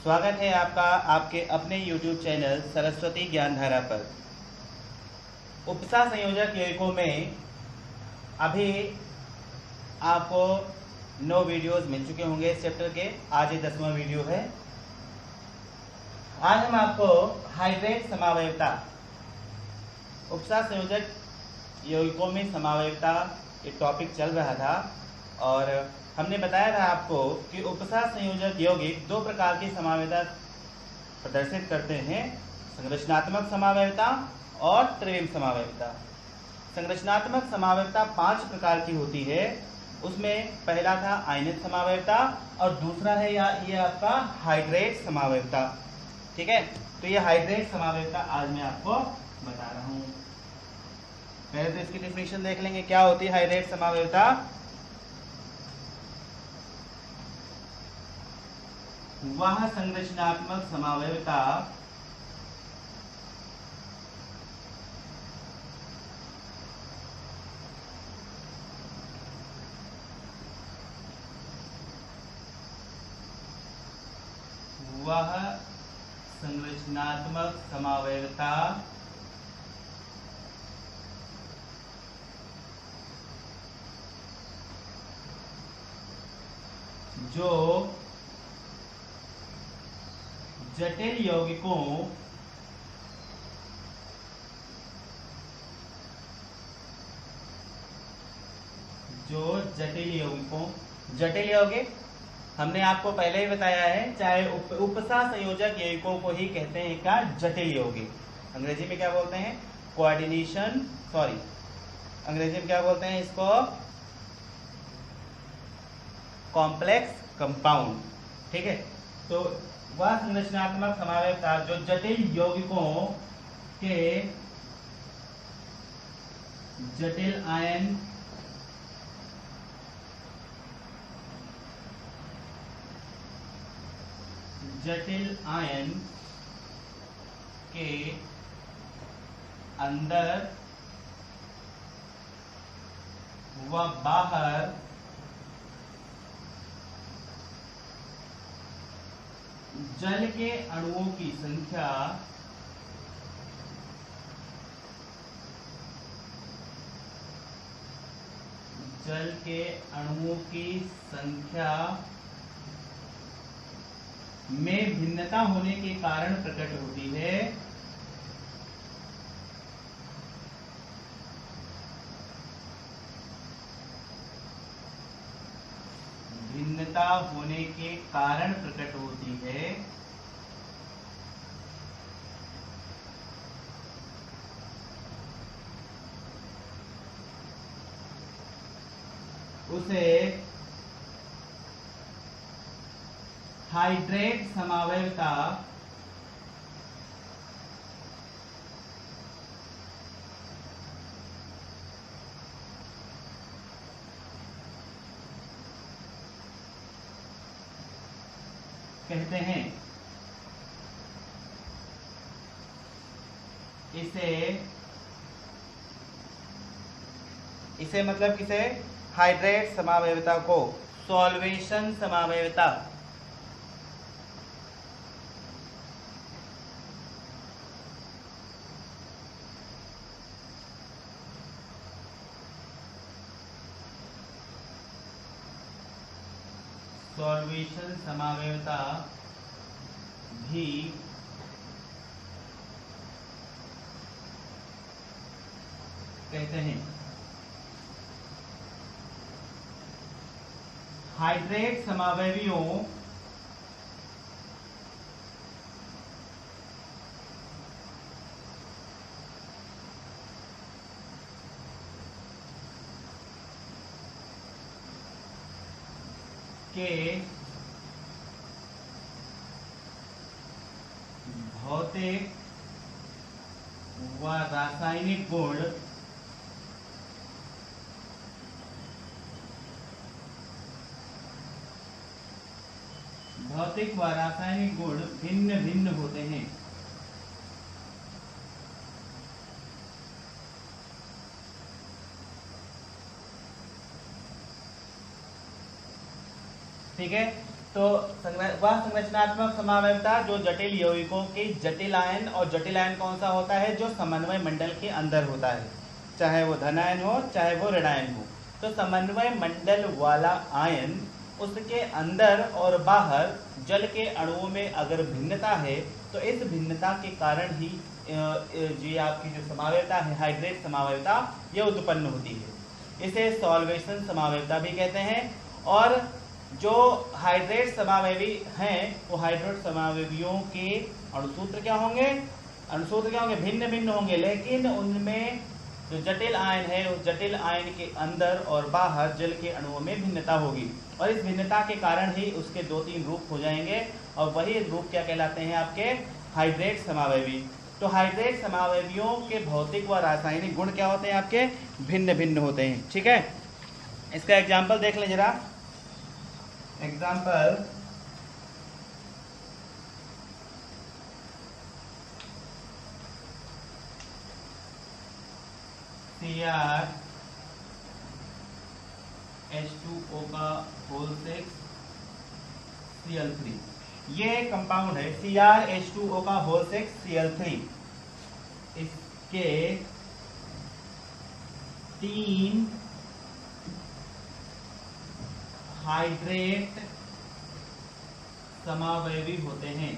स्वागत है आपका आपके अपने YouTube चैनल सरस्वती ज्ञानधारा पर। उपसा संयोजक यौगिकों में अभी आपको 9 वीडियोस मिल चुके होंगे इस चैप्टर के। आज ये 10वां वीडियो है। आज हम आपको हाइड्रेट समावयवता, उपसा संयोजक यौगिकों में समावयवता एक टॉपिक चल रहा था और हमने बताया था आपको कि उपसा संयोजक यौगिक 2 प्रकार की समावयवता प्रदर्शित करते हैं, संरचनात्मक समावयवता और त्रिविम समावयवता। संरचनात्मक समावयवता 5 प्रकार की होती है। उसमें पहला था आयनित समावयवता और दूसरा है ये आपका हाइड्रेट समावयवता। ठीक है, तो ये हाइड्रेट समावयवता आज मैं आपको बता रहा हूं। पहले तो इसकी डेफिनेशन देख लेंगे, क्या होती है हाइड्रेट समावयवता। वह संरचनात्मक समावयवता जो जटिल यौगिकों जटिल यौगिक हमने आपको पहले ही बताया है, चाहे उपसा संयोजक यौगिकों को ही कहते हैं क्या, जटिल यौगिक। अंग्रेजी में क्या बोलते हैं, अंग्रेजी में क्या बोलते हैं इसको, कॉम्प्लेक्स कंपाउंड। ठीक है, तो वह संरचनात्मक समावयवता जो जटिल यौगिकों के जटिल आयन के अंदर व बाहर जल के अणुओं की संख्या में भिन्नता होने के कारण प्रकट होती है। उसे हाइड्रेट समावयवता कहते हैं। इसे मतलब किसे, हाइड्रेट समावयवता को सॉल्वेशन समावयवता भी कहते हैं। हाइड्रेट समावयवियों के भौतिक व रासायनिक गुण भिन्न भिन्न होते हैं। ठीक है, तो वह संरचनात्मक समावयवता जो जटिल यौगिकों के जटिल आयन, और जटिल आयन कौन सा होता है, जो समन्वय मंडल के अंदर होता है, चाहे वो धन आयन हो चाहे वो ऋण आयन हो। तो समन्वय मंडल वाला आयन, उसके अंदर और बाहर जल के अणुओं में अगर भिन्नता है तो इस भिन्नता के कारण ही जी आपकी जो समावयवता है, हाइड्रेट समावयवता, ये उत्पन्न होती है। इसे सॉल्वेशन समावयवता भी कहते हैं। और जो हाइड्रेट समावयवी हैं वो हाइड्रेट समावयवियों के अणुसूत्र क्या होंगे, भिन्न भिन्न होंगे, लेकिन उनमें जो जटिल आयन है उस जटिल आयन के अंदर और बाहर जल के अणुओं में भिन्नता होगी, और इस भिन्नता के कारण ही उसके 2-3 रूप हो जाएंगे, और वही रूप क्या कहलाते हैं, आपके हाइड्रेट समावयवी। तो हाइड्रेट समावयवियों के भौतिक व रासायनिक गुण क्या होते हैं, आपके भिन्न भिन्न होते हैं। ठीक है, इसका एग्जाम्पल देख लें जरा। एग्जाम्पल, CR H2O का होल 6 Cl3, ये कंपाउंड है CR H2O का होल 6 Cl3। इसके 3 हाइड्रेट समावयवी होते हैं।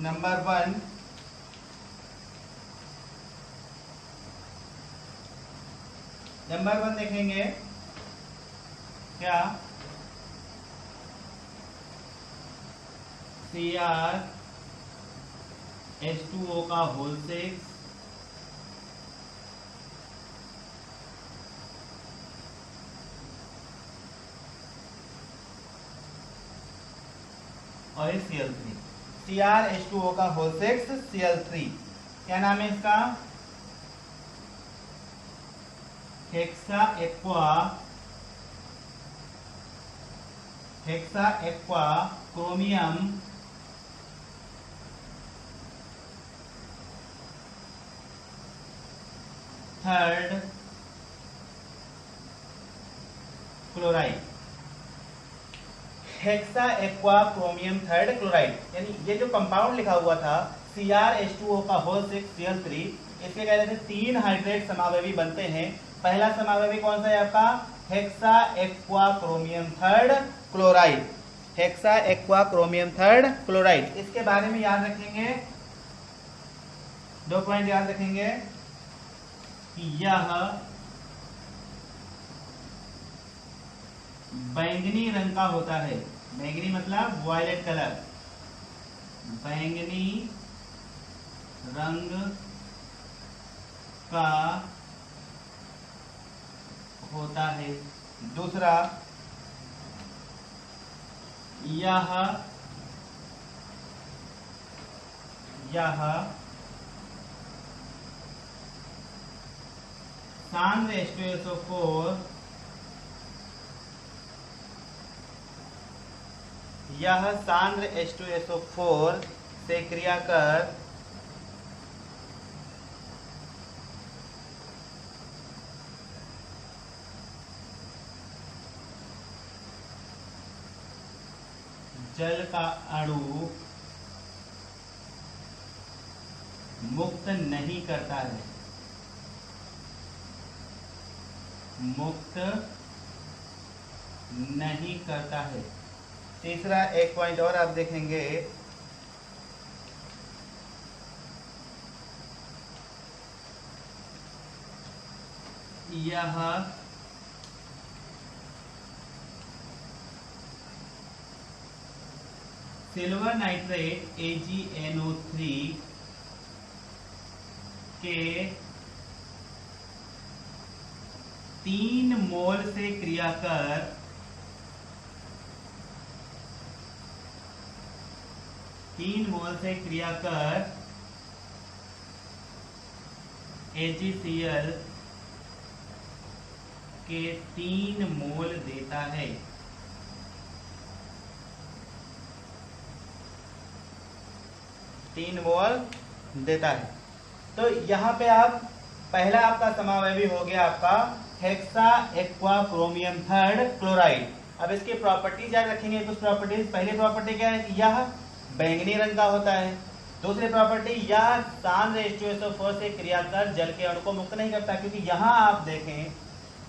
नंबर 1 देखेंगे क्या, CR H2O का होल 6 और Cl3, CR H2O का होल 6 Cl3, क्या नाम है इसका, hexa aqua chromium third chloride. Hexa aqua chromium third chloride, यानी ये जो कंपाउंड लिखा हुआ था CrH2O का होल 6 Cl3, इसके कहते हैं 3 हाइड्रेट समावयवी बनते हैं। पहला समावयवी कौन सा है आपका, hexa aqua chromium third chloride, hexa aqua chromium third chloride. इसके बारे में याद रखेंगे, 2 पॉइंट याद रखेंगे कि यह बैंगनी रंग का होता है, बैंगनी मतलब वायलेट कलर, बैंगनी रंग का होता है। दूसरा, यह सांद्र H2SO4, यह सांद्र H2SO4 से क्रिया कर जल का अणु मुक्त नहीं करता है, मुक्त नहीं करता है। तीसरा एक पॉइंट और आप देखेंगे, यह सिल्वर नाइट्रेट AgNO3 के 3 मोल से क्रिया कर AgCl के 3 मोल देता है। तीन मोल देता है। तो यहाँ पे आप पहला आपका समावयवी हो गया आपका hexa aqua chromium third chloride. अब इसकी प्रॉपर्टीज याद रखेंगे कुछ प्रॉपर्टीज। पहली प्रॉपर्टी क्या है कि यह बैंगनी रंग का होता है। दूसरी प्रॉपर्टी, यह सांद्र H2SO4 से क्रिया कर जल के अणु को मुक्त नहीं करता, क्योंकि यहाँ आप देखें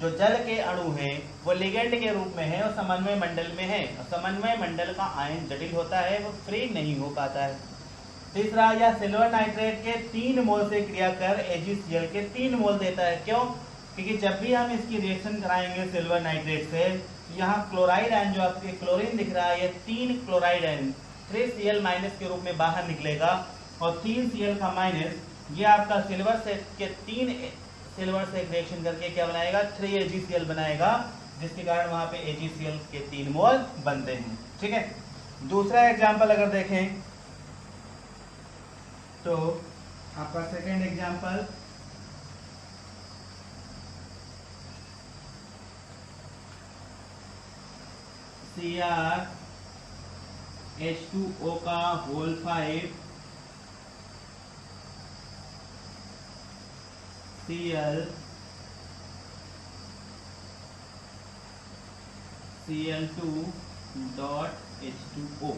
जो जल के अणु हैं वो लिगेंड के रूप में है और समन्वय मंडल में है, और समन्वय मंडल का आयन जटिल होता है, वो फ्री नहीं हो पाता है। तीसरा, यह सिल्वर नाइट्रेट के 3 मोल से क्रिया कर AgCl के 3 मोल देता है। क्यों? क्योंकि जब भी हम इसकी रिएक्शन कराएंगे सिल्वर नाइट्रेट से, यहाँ क्लोराइड आयन जो आपके क्लोरीन दिख रहा है, ये 3 क्लोराइड आयन 3Cl माइनस के रूप में बाहर निकलेगा, और 3Cl का माइनस ये आपका सिल्वर से के 3 सिल्वर से रिएक्शन करके क्या बनाएगा, 3 AgCl बनाएगा, जिसके कारण वहां पे AgCl के 3 मोल बनते हैं। ठीक है। दूसरा एग्जाम्पल अगर देखें तो आपका सेकेंड एग्जाम्पल, CrH2O का होल 5 Cl(Cl2)H2O।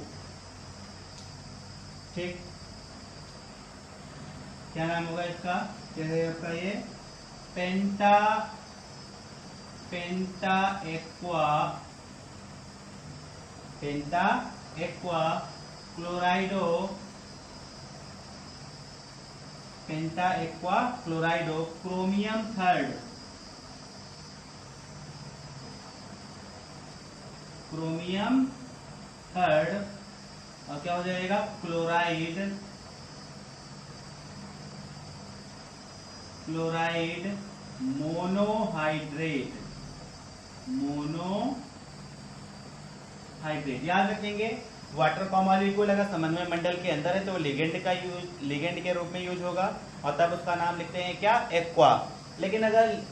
ठीक, क्या नाम होगा इसका, क्या है आपका ये पेंटा एक्वा क्लोराइडो क्रोमियम थर्ड, और क्या हो जाएगा क्लोराइड मोनोहाइड्रेट। याद रखेंगे, वाटर का मॉलिक्यूल अगर समन्वय मंडल के अंदर है तो वो लिगेंड के रूप में यूज होगा, और तब उसका नाम लिखते हैं क्या, एक्वा। लेकिन अगर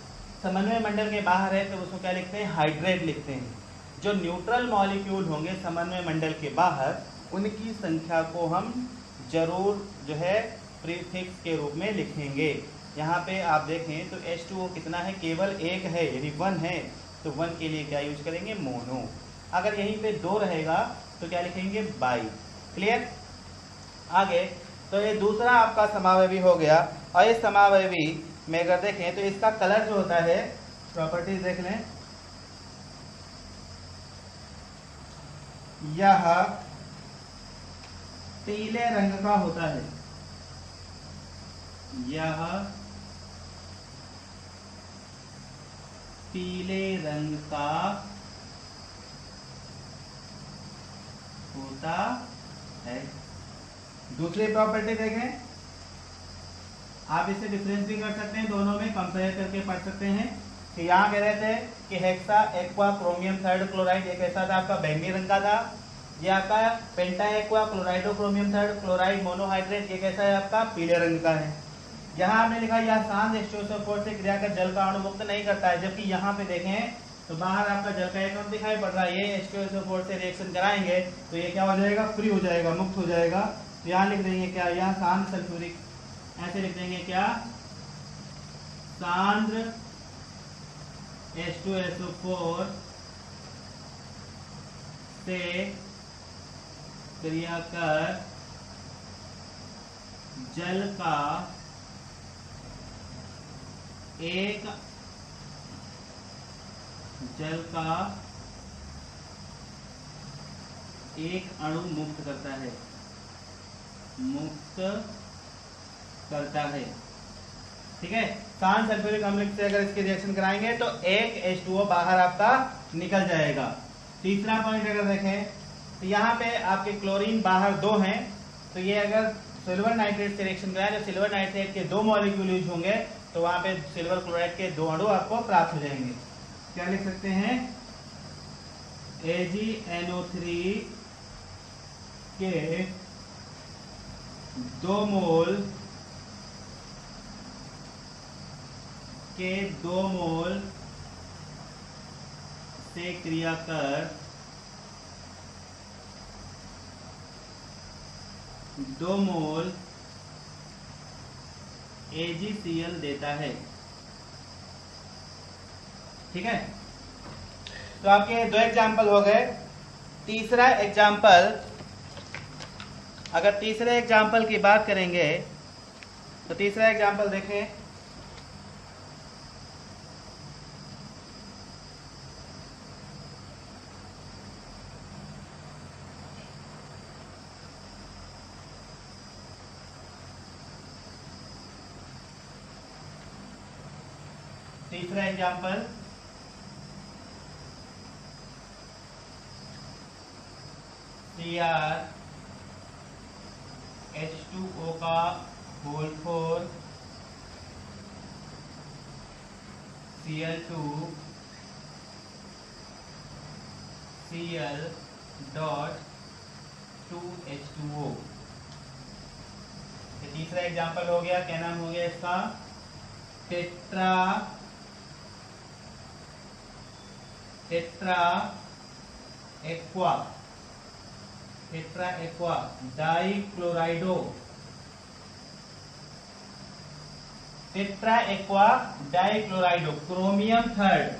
समन्वय मंडल के बाहर है तो उसको क्या लिखते हैं, हाइड्रेट लिखते हैं। जो न्यूट्रल मॉलिक्यूल होंगे समन्वय मंडल के बाहर, उनकी संख्या को हम जरूर जो है प्रीफिक्स के रूप में लिखेंगे। यहाँ पे आप देखें तो H2O कितना है, केवल 1 है, यदि 1 है तो 1 के लिए क्या यूज करेंगे, मोनो। अगर यहीं पे 2 रहेगा तो क्या लिखेंगे, बाई। क्लियर। आगे तो ये दूसरा आपका समावयवी हो गया, और इस समावयवी में अगर देखें तो इसका कलर जो होता है, प्रॉपर्टीज देख लें, यह पीले रंग का होता है, यह पीले रंग का होता है। दूसरी प्रॉपर्टी देखें, आप इसे डिफरेंस भी कर सकते हैं, दोनों में कंपेयर करके पढ़ सकते हैं। कि यहाँ कह रहे थे कि hexa aqua chromium third chloride एक ऐसा था आपका बैंगनी रंग का था, यह आपका पेंटा aqua क्लोराइडो chromium third chloride monohydrate ये कैसा है, आपका पीले रंग का है। यहाँ आपने लिखा यह सांद्र H2SO4 से क्रिया कर जल का अणु मुक्त नहीं करता है, जबकि यहाँ पे देखें तो बाहर आपका जल का एक अणु दिखाई पड़ रहा है, ये H2SO4 से रिएक्शन कराएंगे तो ये क्या हो जाएगा, फ्री हो जाएगा, मुक्त हो जाएगा। तो यहाँ लिख देंगे क्या, यहाँ सांद्र सल्फ्यूरिक, ऐसे लिख देंगे क्या, सांद्र H2SO4 से क्रिया कर जल का एक अणु मुक्त करता है। ठीक है। सांद्र सल्फ्यूरिक अम्ल से अगर इसकी रिएक्शन कराएंगे तो एक H2O बाहर आपका निकल जाएगा। तीसरा पॉइंट अगर देखें तो यहाँ पे आपके क्लोरीन बाहर 2 हैं, तो ये अगर सिल्वर नाइट्रेट से रिएक्शन कराएं तो सिल्वर नाइट्रेट के 2 मॉलिक्यूल यूज होंगे, तो वहां पे सिल्वर क्लोराइड के 2 अणु आपको प्राप्त हो जाएंगे। क्या लिख सकते हैं, AgNO3 के 2 मोल से क्रिया कर 2 मोल AgCl देता है। ठीक है, तो आपके 2 एग्जाम्पल हो गए। तीसरा एग्जाम्पल, अगर तीसरे एग्जाम्पल की बात करेंगे तो तीसरा एग्जाम्पल देखें। तीसरा एग्जाम्पल, CrH2O का whole 4 Cl2 Cl dot 2H2O। ये तीसरा एग्जाम्पल हो गया। क्या नाम हो गया इसका? Tetra aqua dichlorido, tetra aqua dichlorido, chromium 3,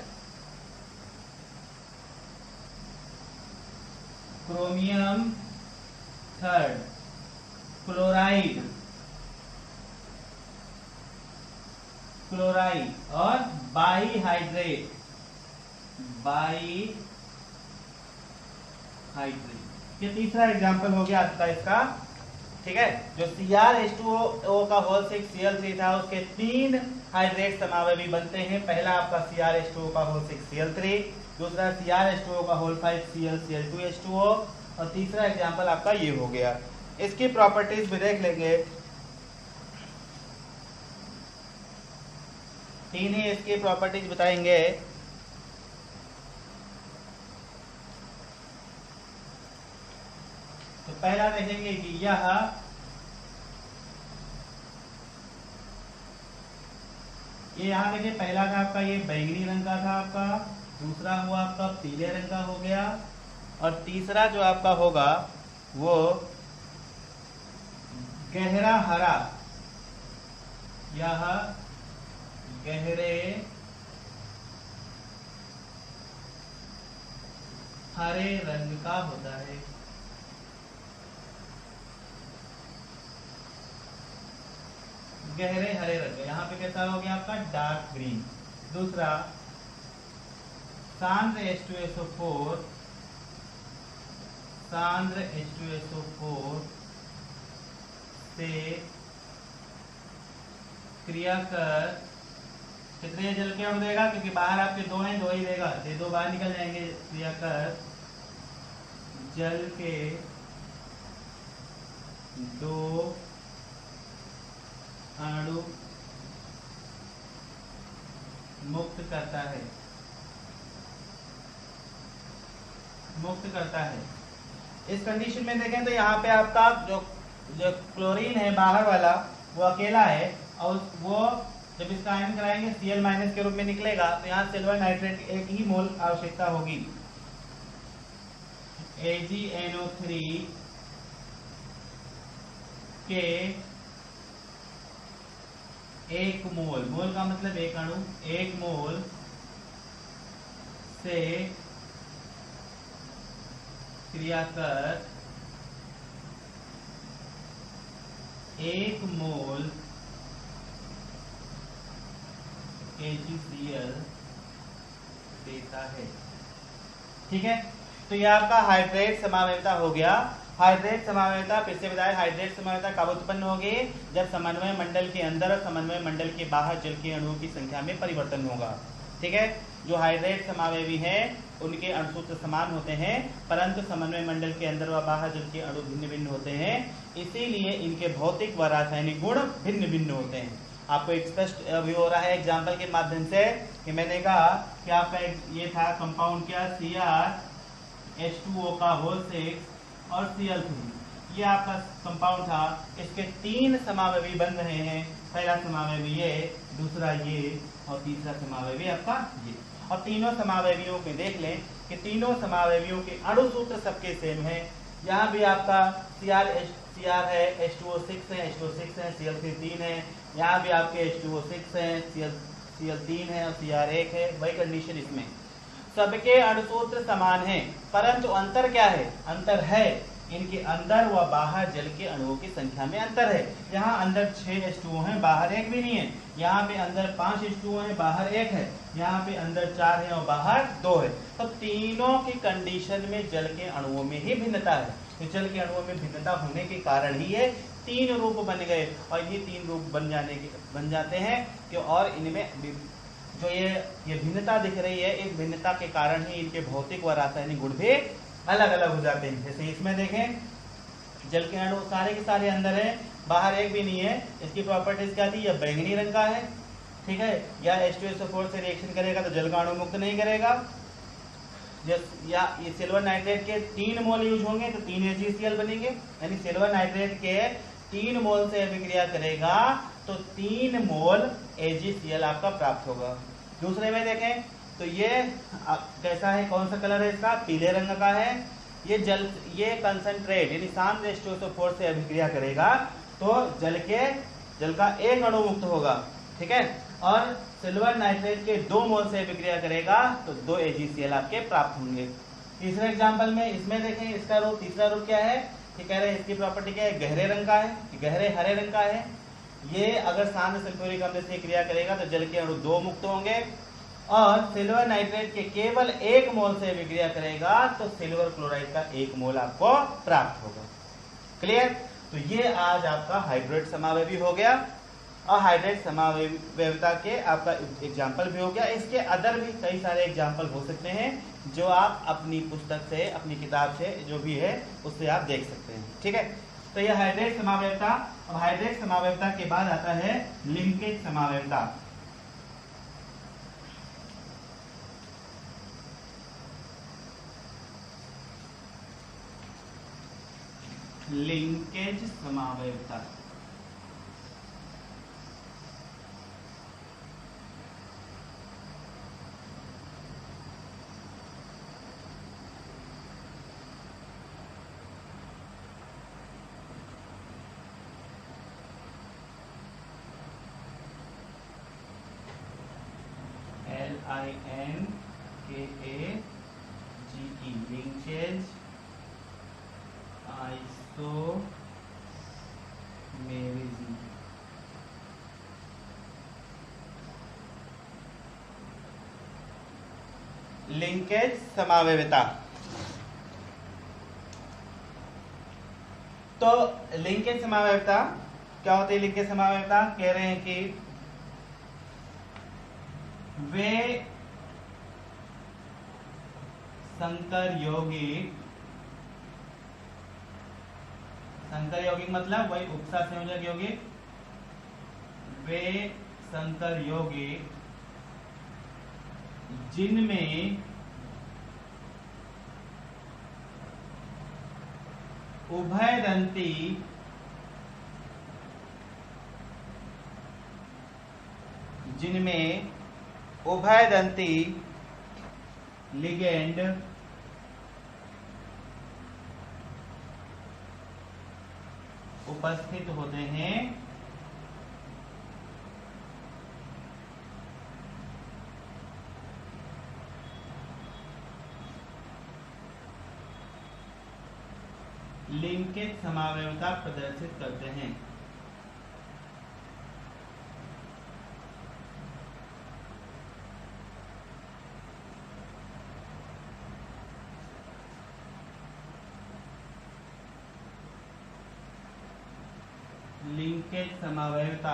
chloride और बाईहाइड्रेट, ये तीसरा एग्जाम्पल हो गया आपका इसका। ठीक है, जो CrH2O का होल 6 Cl3 था, उसके 3 हाइड्रेट समावयवी बनते हैं। पहला आपका CrH2O का होल 6 Cl3, दूसरा CrH2O का होल 5 Cl2H2O, और तीसरा एग्जाम्पल आपका ये हो गया। इसकी प्रॉपर्टीज भी देख लेंगे। 3 ही इसकी प्रॉपर्टीज बताएंगे। तो पहला देखेंगे कि ये यहाँ देखिए, पहला था आपका ये बैंगनी रंग का था आपका, दूसरा हुआ आपका पीले रंग का हो गया, और तीसरा जो आपका होगा वो गहरा हरा, यह गहरे हरे रंग का होता है। गहरे हरे रंग, यहाँ पे कैसा हो गया आपका? Dark green. दूसरा सांद्र H2SO4 से क्रिया कर कितने जल के अणु देगा? क्योंकि बाहर आपके 2 हैं, 2 ही देगा, ये 2 बाहर निकल जाएंगे। क्रिया कर जल के 2 अणु मुक्त करता है। इस कंडीशन में देखें तो यहाँ पे आपका जो क्लोरीन है बाहर वाला वो अकेला है, और वो जब इसका आयन कराएंगे Cl- के रूप में निकलेगा, तो यहाँ सिल्वर नाइट्रेट की 1 ही मोल आवश्यकता होगी। AgNO3 के 1 मोल, मोल का मतलब 1 अणु, 1 मोल से क्रिया कर 1 मोल AgCl देता है। ठीक है, तो ये आपका हाइड्रेट समावयवता हो गया। हाइड्रेट समावयवता फिर से बताएं, हाइड्रेट समावयवता कब उत्पन्न होगी? जब समन्वय मंडल के अंदर और समन्वय मंडल के बाहर जल के अणुओं की संख्या में परिवर्तन होगा। ठीक है, जो हाइड्रेट समावयवी हैं उनके अणुसूत्र समान होते हैं, परंतु समन्वय मंडल के अंदर व बाहर जल के अणु भिन्न भिन्न होते हैं, इसीलिए इनके भौतिक व रासायनिक गुण भिन्न भिन्न होते हैं। आपको एक स्पष्ट व्यू हो रहा है एग्जाम्पल के माध्यम से कि मैंने कहा कि आपका ये था कंपाउंड क्या? CrH2O का होल 6 और Cl3, ये आपका कंपाउंड था। इसके 3 समावयवी बन रहे हैं, पहला समावयवी ये, दूसरा ये, और तीसरा समावयवी आपका ये। और तीनों समावयवियों में देख लें कि तीनों समावयवियों के अणुसूत्र सबके सेम है। यहाँ भी आपका CR है, H2O6 है, H2O6 है, Cl3 3 है, यहाँ भी आपके H2O6 है, Cl3 है और Cr1 है। वही कंडीशन इसमें सबके अणुसूत्र समान है, परंतु अंतर क्या है? अंतर है इनके अंदर व बाहर जल के अणुओं की संख्या में अंतर है। यहाँ अंदर 6 H2O है, बाहर एक भी नहीं है। यहाँ पे अंदर 5 H2O है, बाहर एक है। यहाँ पे अंदर 4 है और बाहर 2 है। तो तीनों की कंडीशन में जल के अणुओं में ही भिन्नता है। तो जल के अणुओं में भिन्नता होने के कारण ही ये 3 रूप बन गए, और ये 3 रूप बन जाते हैं कि और इनमें जो ये भिन्नता दिख रही है, इस भिन्नता के कारण ही इनके भौतिक व रासायनिक गुण भी अलग अलग हो जाते हैं। जैसे इसमें देखें, जल के अणु सारे के सारे अंदर है, बाहर एक भी नहीं है। इसकी प्रॉपर्टीज क्या थी? यह बैंगनी रंग का है, ठीक है। या H2SO4 से रिएक्शन करेगा तो जल का अणु मुक्त नहीं करेगा। या ये सिल्वर नाइट्रेट के 3 मोल यूज होंगे तो 3 AgCl बनेंगे, यानी सिल्वर नाइट्रेट के 3 मोल से अभिक्रिया करेगा तो 3 मोल AgCl आपका प्राप्त होगा। दूसरे में देखें तो ये कैसा है, कौन सा कलर है इसका? पीले रंग का है। ये कंसंट्रेट यानी शांत H2SO4 से अभिक्रिया करेगा तो जल का 1 अणु मुक्त होगा, ठीक है। और सिल्वर नाइट्रेट के 2 मोल से अभिक्रिया करेगा तो 2 AgCl आपके प्राप्त होंगे। तीसरे एग्जाम्पल में इसमें देखें, इसका रूप, तीसरा रूप क्या है कि कह रहे हैं इसकी प्रॉपर्टी क्या है? गहरे रंग का है, गहरे हरे रंग का है। ये अगर शांत सल्फ्यूरिक अम्ल से क्रिया करेगा तो जल के अणु 2 मुक्त होंगे, और सिल्वर नाइट्रेट के केवल 1 मोल से विक्रिया करेगा तो सिल्वर क्लोराइड का 1 मोल आपको प्राप्त होगा। क्लियर? तो ये आज आपका हाइड्रेट समावयवी हो गया, और हाइड्रेट समावयवता के आपका एग्जाम्पल भी हो गया। इसके अदर भी कई सारे एग्जाम्पल हो सकते हैं जो आप अपनी पुस्तक से, अपनी किताब से, जो भी है उससे आप देख सकते हैं, ठीक है। तो यह हाइड्रेट समावयवता। अब हाइड्रेट समावयवता के बाद आता है लिंकेज समावयवता। लिंकेज समावयवता LINKAGE, लिंकेज आइसोमेरिज्म। लिंकेज समावयवता। तो लिंकेज समावयवता क्या होती है? लिंकेज समावयवता कह रहे हैं कि वे संकर यौगिक मतलब वही उपसा संयोजक यौगिक, वे संकर यौगिक जिनमें उभयदंती लिगेंड उपस्थित होते हैं, लिंकेज समावयवता प्रदर्शित करते हैं। लिंकेज समावयवता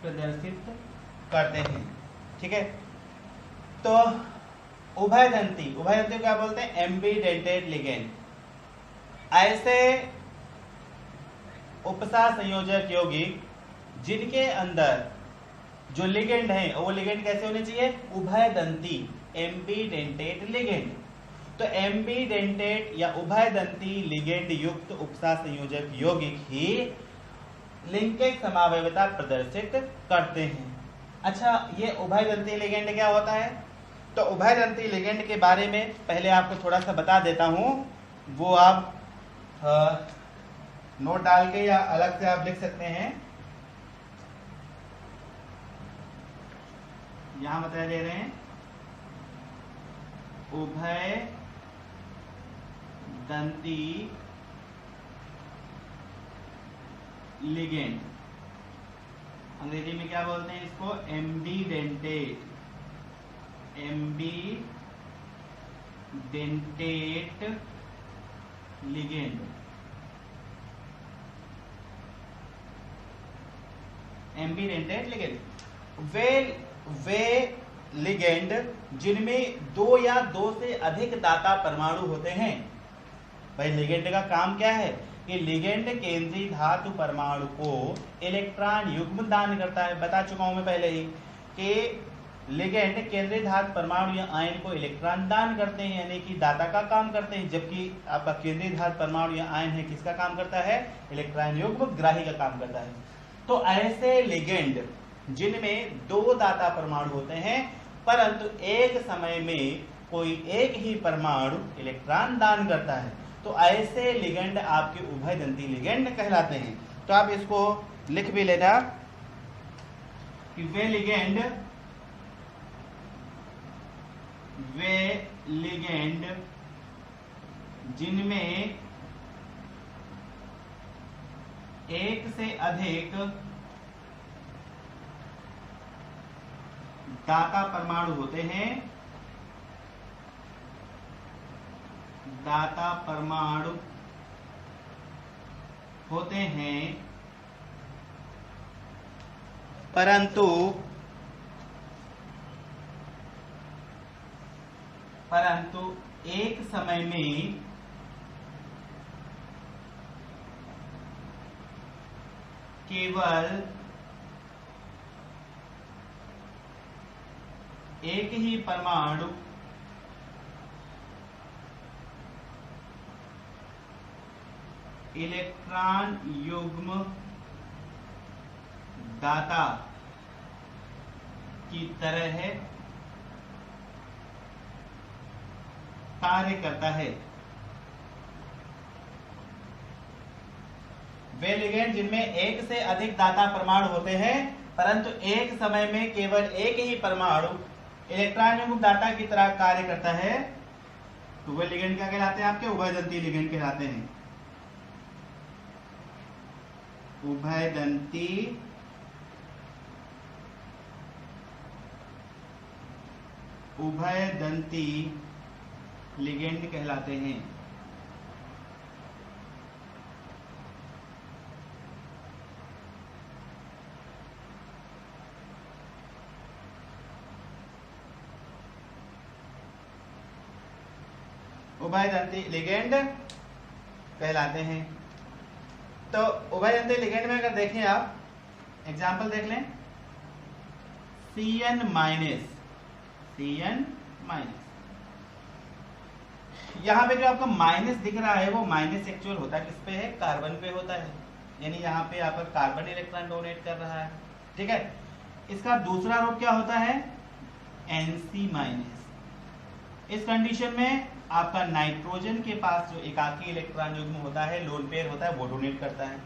प्रदर्शित करते हैं, ठीक है। तो उभयदंती क्या बोलते हैं? एम्बीडेंटेड लिगेंड। ऐसे उपसा संयोजक यौगिक जिनके अंदर जो लिगेंड है वो लिगेंड कैसे होने चाहिए? उभयदंती, एम्बीडेंटेड लिगेंड। तो एम्बीडेंटेड या उभयदंती लिगेंड युक्त उपसा संयोजक यौगिक ही लिंकेज समावयवता प्रदर्शित करते हैं। अच्छा, ये उभयदंती लिगेंड क्या होता है? तो उभयदंती लिगेंड के बारे में पहले आपको थोड़ा सा बता देता हूं, वो आप नोट डाल के या अलग से आप लिख सकते हैं। यहां बता दे रहे हैं उभयदंती लिगेंड, अंग्रेजी में क्या बोलते हैं इसको, एम्बीडेंटेट लिगेंड। एम्बीडेंटेट लिगेंड वे लिगेंड जिनमें दो या दो से अधिक दाता परमाणु होते हैं। भाई लिगेंड का काम क्या है कि लिगेंड केंद्रीय धातु परमाणु को इलेक्ट्रॉन युग्म दान करता है। बता चुका हूं मैं पहले ही कि लिगेंड केंद्रीय धातु परमाणु या आयन को इलेक्ट्रॉन दान करते हैं, यानी कि दाता का काम करते हैं, जबकि आपका केंद्रीय धातु परमाणु या आयन है किसका काम करता है, इलेक्ट्रॉन युग्म ग्राही का काम करता है। तो ऐसे लिगेंड जिनमें दो दाता परमाणु होते हैं परंतु एक समय में कोई एक ही परमाणु इलेक्ट्रॉन दान करता है, तो ऐसे लिगेंड आपके उभयदंती लिगेंड कहलाते हैं। तो आप इसको लिख भी लेना कि वे लिगेंड जिनमें एक से अधिक दाता परमाणु होते हैं, दाता परमाणु होते हैं परंतु एक समय में केवल एक ही परमाणु इलेक्ट्रॉन युग्म दाता की तरह कार्य करता है। वे लिगेंड जिनमें एक से अधिक दाता परमाणु होते हैं परंतु एक समय में केवल एक ही परमाणु इलेक्ट्रॉन युग्म दाता की तरह कार्य करता है, तो वे लिगेंड क्या कहलाते हैं, आपके उभयदंती लिगेंड कहलाते हैं। उभयदंती लिगेंड कहलाते हैं। उभयदंती लिगेंड कहलाते हैं। तो उभयदंती लिगेंड में अगर देखें आप एग्जांपल देख लें, Cn माइनस, यहां पे जो आपका माइनस दिख रहा है वो माइनस एक्चुअल होता है किस पे है, कार्बन पे होता है, यानी यहाँ पे आपका कार्बन इलेक्ट्रॉन डोनेट कर रहा है, ठीक है। इसका दूसरा रूप क्या होता है, Nc माइनस। इस कंडीशन में आपका नाइट्रोजन के पास जो एकाकी इलेक्ट्रॉन युग्म होता है, लोन पेयर होता है, वो डोनेट करता है,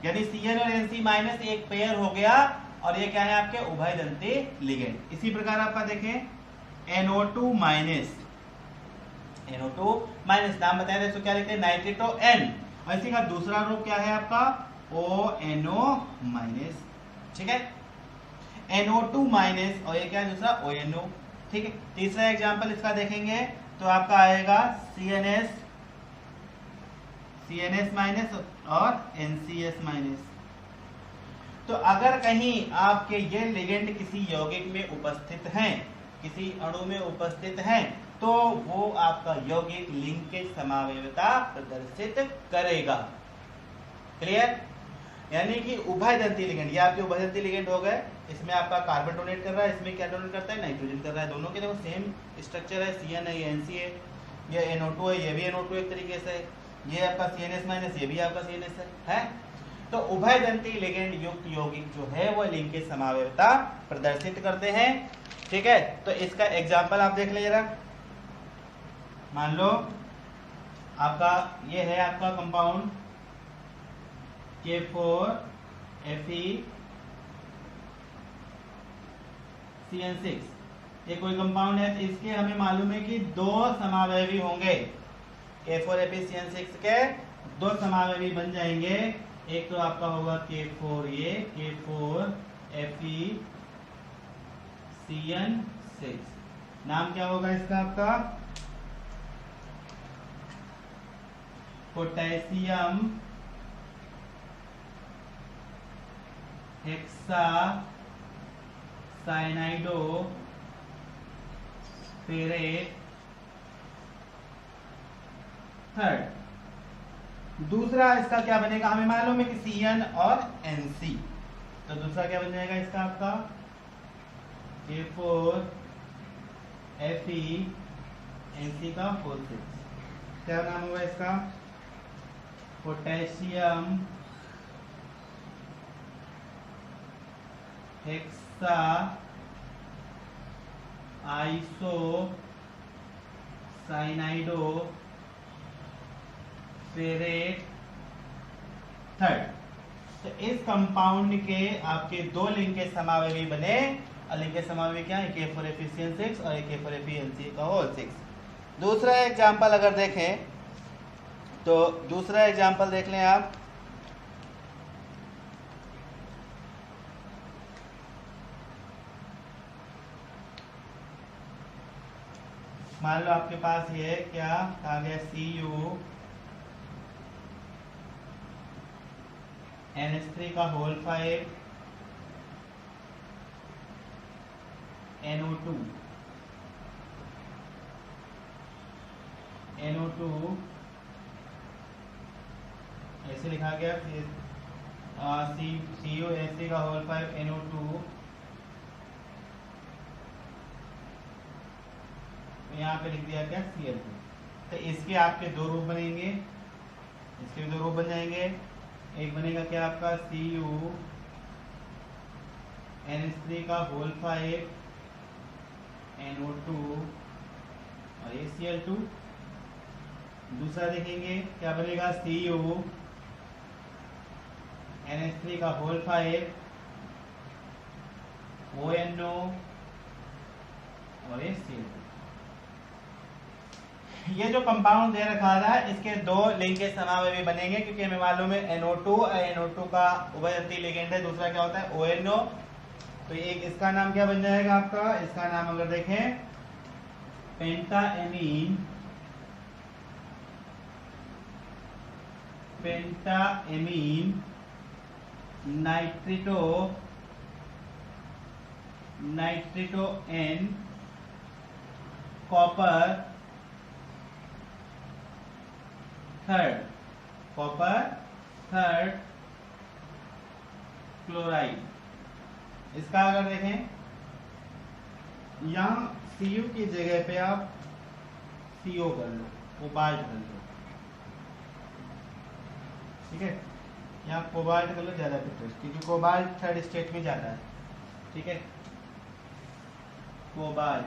यानी Cn और Nc माइनस एक पेयर हो गया और ये क्या है आपके उभयदंती लिगेंड। इसी प्रकार आपका देखें NO2 माइनस, नाम बताया था, तो क्या लिखते हैं, नाइट्रेटो N, और इसी का दूसरा रूप क्या है आपका ONO माइनस, ठीक है, NO2 माइनस और ये क्या है दूसरा ONO, ठीक है। तीसरा एग्जांपल इसका देखेंगे तो आपका आएगा CNS माइनस और NCS माइनस। तो अगर कहीं आपके ये लिगेंड किसी यौगिक में उपस्थित हैं, किसी अणु में उपस्थित हैं, तो वो आपका यौगिक लिंकेज समावयवता प्रदर्शित करेगा। क्लियर, यानी कि उभयदंती लिगेंड, ये आपके उभयदंती लिगेंड हो गए। इसमें आपका कार्बन डोनेट कर रहा है, इसमें क्या डोनेट करता है, नाइट्रोजन कर रहा है। दोनों के देखो सेम स्ट्रक्चर है, Cn है, ये Nc है, ये NO2 है, ये भी NO2 एक तरीके से, ये आपका CNS माइनस, ये भी आपका CNS है। तो उभयदंती लिगेंड युक्त यौगिक जो है वो लिंकेज समावयवता प्रदर्शित करते हैं। ठीक है, तो इसका एग्जाम्पल आप देख लीजिए जरा। मान लो आपका ये है आपका कंपाउंड K4FeCN6, ये कोई कंपाउंड है, तो इसके हमें मालूम है कि दो समावयवी होंगे। K4FeCN6 के दो समावयवी बन जाएंगे। एक तो आपका होगा K4A, K4FeCN6, नाम क्या होगा इसका आपका पोटेशियम हेक्सासाइनाइडो फेरेट थर्ड। दूसरा इसका क्या बनेगा, हमें मालूम है कि Cn और Nc, तो दूसरा क्या बन जाएगा इसका आपका K4FeNc का 4,6, क्या नाम होगा इसका पोटेशियम हेक्सा आइसोसाइनाइडो फेरेट थर्ड। तो इस कंपाउंड के आपके दो लिंकेज समावयवी बने, और लिंकेज समावयवी क्या है, K4FeCN6 और K4FeNc का होल 6। दूसरा एग्जांपल अगर देखें तो दूसरा एग्जांपल देख लें आप। मान लो आपके पास ये क्या आ गया CuNH3 का होल 5 NO2 ऐसे लिखा गया CuNH3 का होल 5 NO2, यहाँ पे लिख दिया क्या Cl2। तो इसके आपके दो रूप बनेंगे, इसके दो रूप बन जाएंगे। एक बनेगा क्या आपका CuNH3 का होल 5 NO2 और ये Cl2। दूसरा देखेंगे क्या बनेगा CuNH3 का होल 5 ONO और ये Cl2। ये जो कंपाउंड दे रखा था इसके दो लिंकेज समावयवी बनेंगे, क्योंकि हमें मालूम है NO2 और NO2 का उभयदंती लिगेंड है। दूसरा क्या होता है ONO, तो एक इसका नाम क्या बन जाएगा आपका, इसका नाम अगर देखें pentaammine nitrito N copper third chloride. इसका अगर देखें यहां Cu की जगह पे आप CO कर लो, कोबाल्ट कर लो, ठीक है, यहाँ कोबाल्ट कर लो ज्यादा बेटर, क्योंकि कोबाल्ट थर्ड स्टेट में जाता है। ठीक है, कोबाल्ट,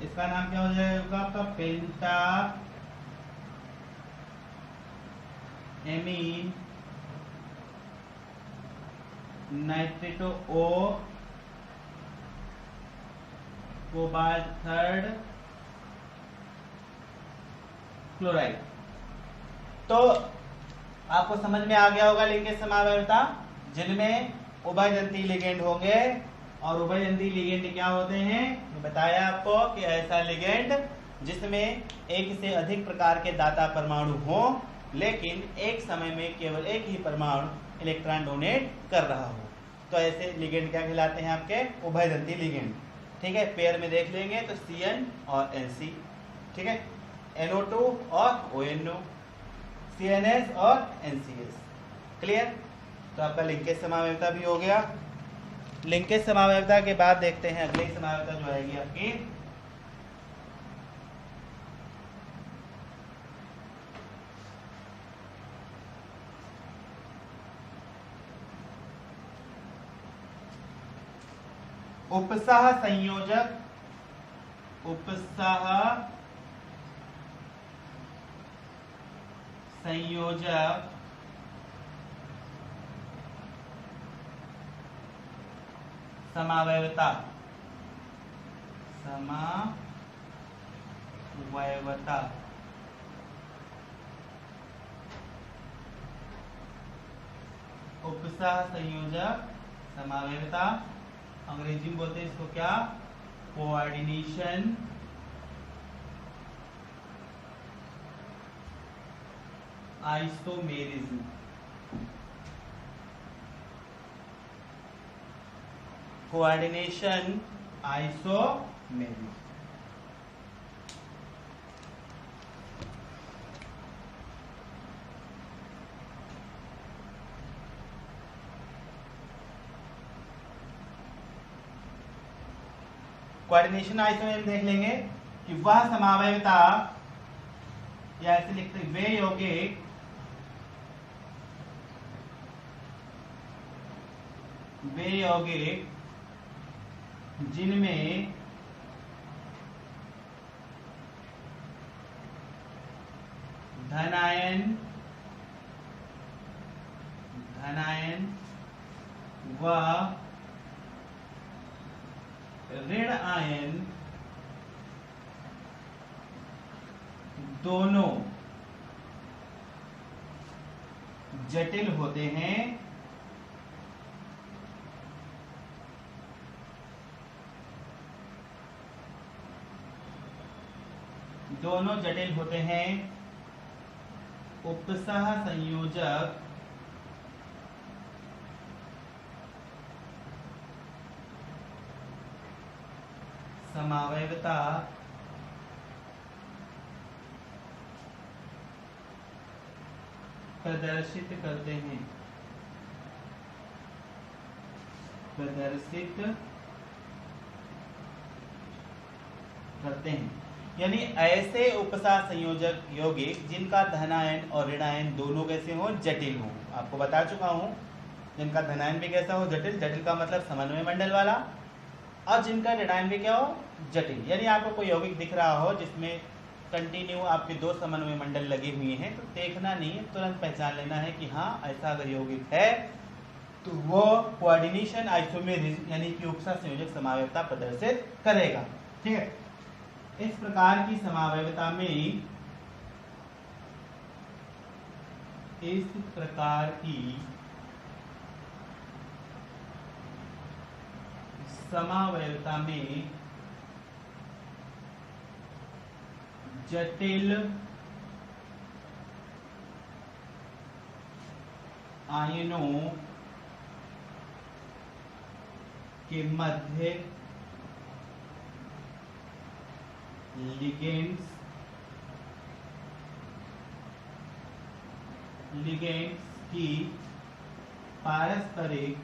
इसका नाम क्या हो जाएगा आपका pentaammine nitrito O cobalt third chloride. तो आपको समझ में आ गया होगा लिंकेज समावयवता, जिनमें उभयदंती लिगेंड होंगे। और उभयदंती लिगेंड क्या होते हैं, बताया आपको कि ऐसा लिगेंड जिसमें एक से अधिक प्रकार के दाता परमाणु हो, लेकिन एक समय में केवल एक ही परमाणु इलेक्ट्रॉन डोनेट कर रहा हो, तो ऐसे लिगेंड क्या कहलाते हैं आपके उभयदंती लिगेंड। ठीक है, पेयर में देख लेंगे तो Cn और Nc, ठीक है, NO2 और ONO, CNS और NCS। क्लियर, तो आपका लिंकेज समावयवता भी हो गया। लिंकेज समावयवता के बाद देखते हैं अगली समावयवता जो आएगी आपकी उपसह संयोजक, उपसह संयोजक समावयवता, समावयवता उपसह संयोजक समावयवता, अंग्रेजी में बोलते हैं इसको क्या, coordination isomerism. Coordination isomerism. Coordination isomerism देख लेंगे कि वह समावयवता, या ऐसे लिखते हैं वे यौगिक जिनमें धनायन व ऋण आयन दोनों जटिल होते हैं, दोनों जटिल होते हैं, उपसह संयोजक समावयवता प्रदर्शित करते हैं, यानी ऐसे उपसह संयोजक यौगिक जिनका धनायन और ऋणायन दोनों कैसे हो, जटिल हो। आपको बता चुका हूं, जिनका धनायन भी कैसा हो, जटिल। जटिल का मतलब समन्वय मंडल वाला, और जिनका ऋणायन भी क्या हो, जटिल। यानी आपको कोई यौगिक दिख रहा हो जिसमें कंटिन्यू आपके दो समन्वय मंडल लगे हुए हैं, तो देखना नहीं है, तुरंत पहचान लेना है कि हाँ ऐसा अगर यौगिक है तो वो कोऑर्डिनेशन आइसोमेरिज्म यानी कि उपसह संयोजक समावयवता प्रदर्शित करेगा। ठीक है, इस प्रकार की समावयवता में, इस प्रकार की समावयवता में जटिल आयनों के मध्य लिगेंड्स की पारस्परिक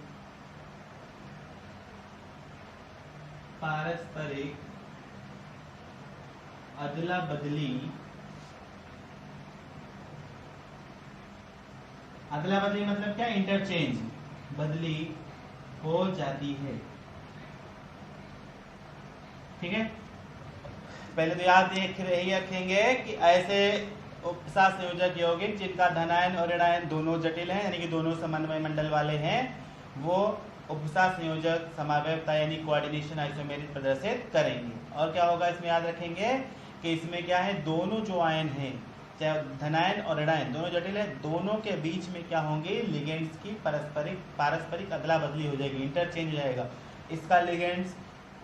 अदला बदली मतलब क्या, इंटरचेंज, बदली हो जाती है। ठीक है, पहले तो याद यही रखेंगे कि ऐसे उपसह संयोजक यौगिक जिनका धनायन और ऋणायन दोनों जटिल हैं, यानी कि दोनों समन्वय मंडल वाले हैं, वो उपसह संयोजक समावयवता यानी कोऑर्डिनेशन आइसोमेरिज्म प्रदर्शित करेंगे। और क्या होगा इसमें, याद रखेंगे कि इसमें क्या है, दोनों जो आयन हैं, चाहे धनायन और ऋणायन दोनों जटिल है, दोनों के बीच में क्या होंगे, लिगेंड्स की पारस्परिक अदला बदली हो जाएगी, इंटरचेंज हो जाएगा। इसका लिगेंड्स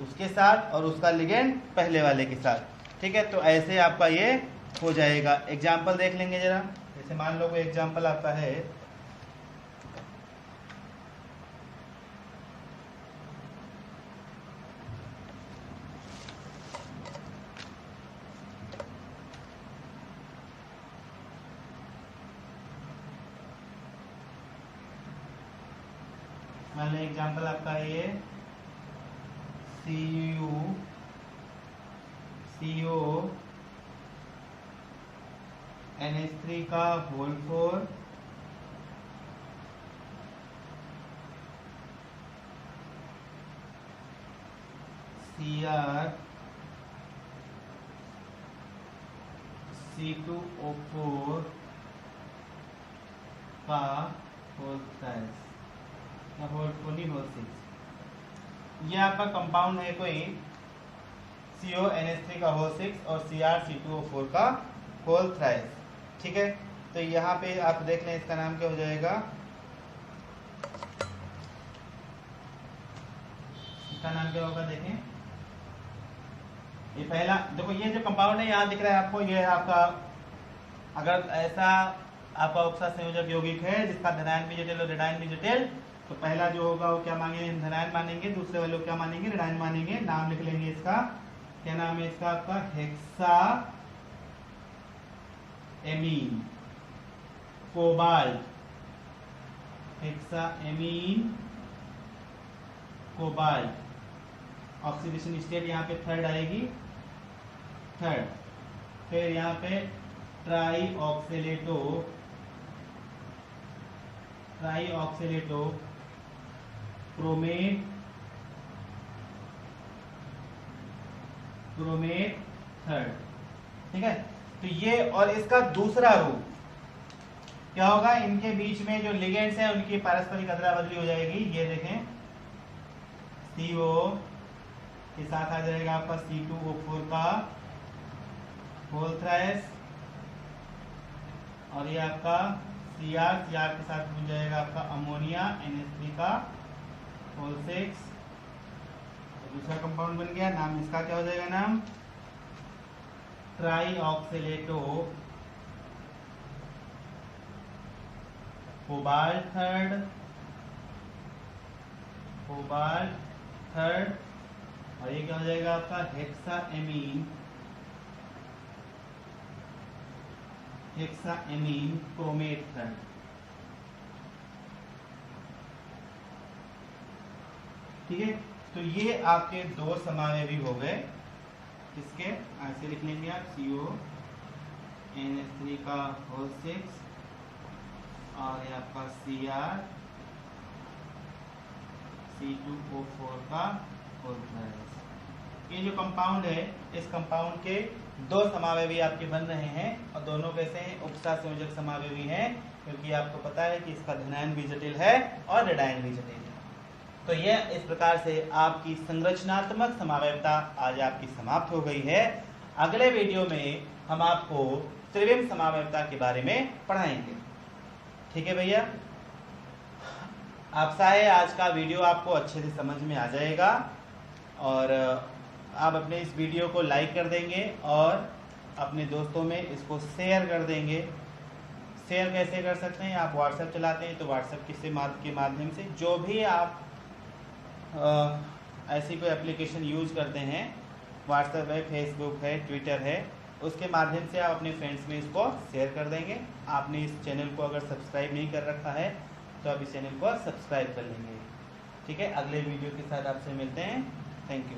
उसके साथ और उसका लिगेंड पहले वाले के साथ। ठीक है, तो ऐसे आपका ये हो जाएगा। एग्जाम्पल देख लेंगे जरा। जैसे मान लो कोई एग्जाम्पल आपका है, मान लो एग्जाम्पल आपका है ये CO NH3 का होल 4 + Cr C2O4 का होल साइज या होल 6। ये आपका कंपाउंड है कोई CONH3 का होल 6 और CrC2O4 का होल थ्राइस। ठीक है, तो यहाँ पे आप देख लें इसका नाम क्या हो जाएगा। इसका नाम क्या होगा, देखें ये पहला देखो, ये जो कंपाउंड है यहाँ दिख रहा है आपको, ये है आपका, अगर ऐसा आपका उपसा संयोजक यौगिक है जिसका धनायन भी जटिल और ऋणायन भी जटिल, तो पहला जो होगा वो क्या मांगेंगे, हम धनायन मानेंगे, दूसरे वाले क्या मानेंगे, ऋणायन मानेंगे। नाम लिख लेंगे इसका, क्या नाम है इसका आपका, hexa amine cobalt, hexa amine cobalt. Oxidation state यहाँ पे थर्ड आएगी, थर्ड। फिर यहाँ पे ट्राई ऑक्सीलेटो क्रोमेट थर्ड। ठीक है, तो ये और इसका दूसरा रूप क्या होगा, इनके बीच में जो लिगेंड्स हैं उनकी पारस्परिक अदला बदली हो जाएगी। ये देखें, CO के साथ आ जाएगा आपका C2O4 का होल थ्राइस, और ये आपका Cr के साथ बन जाएगा आपका अमोनिया NH3 का होल 6। तो दूसरा कंपाउंड बन गया, नाम इसका क्या हो जाएगा, नाम ट्राई ऑक्सीलेटो कोबाल्ट थर्ड, और ये क्या हो जाएगा आपका हेक्सा एमीन क्रोमेट थर्ड। ठीक है, तो ये आपके दो समावेवी हो गए। इसके ऐसे लिख लेंगे आप, CONH3 का होल 6 और ये आपका CrC2O4 का होल थ्राइस। ये जो कंपाउंड है, इस कंपाउंड के दो समावेवी आपके बन रहे हैं, और दोनों कैसे हैं, उपसा संयोजक समावेवी हैं, क्योंकि आपको पता है कि इसका धनायन भी जटिल है और ऋणायन भी जटिल है। तो ये इस प्रकार से आपकी संरचनात्मक समावेवता आज आपकी समाप्त हो गई है। अगले वीडियो में हम आपको त्रिविम समावेवता के बारे में पढ़ाएंगे। ठीक है भैया, आशा है आज का वीडियो आपको अच्छे से समझ में आ जाएगा, और आप अपने इस वीडियो को लाइक कर देंगे और अपने दोस्तों में इसको शेयर कर देंगे। शेयर कैसे कर सकते हैं, आप व्हाट्सएप चलाते हैं तो व्हाट्सएप के माध्यम से, जो भी आप ऐसी कोई एप्लीकेशन यूज करते हैं, व्हाट्सएप है, फेसबुक है, ट्विटर है, उसके माध्यम से आप अपने फ्रेंड्स में इसको शेयर कर देंगे। आपने इस चैनल को अगर सब्सक्राइब नहीं कर रखा है तो आप इस चैनल को सब्सक्राइब कर लेंगे। ठीक है, अगले वीडियो के साथ आपसे मिलते हैं। Thank you.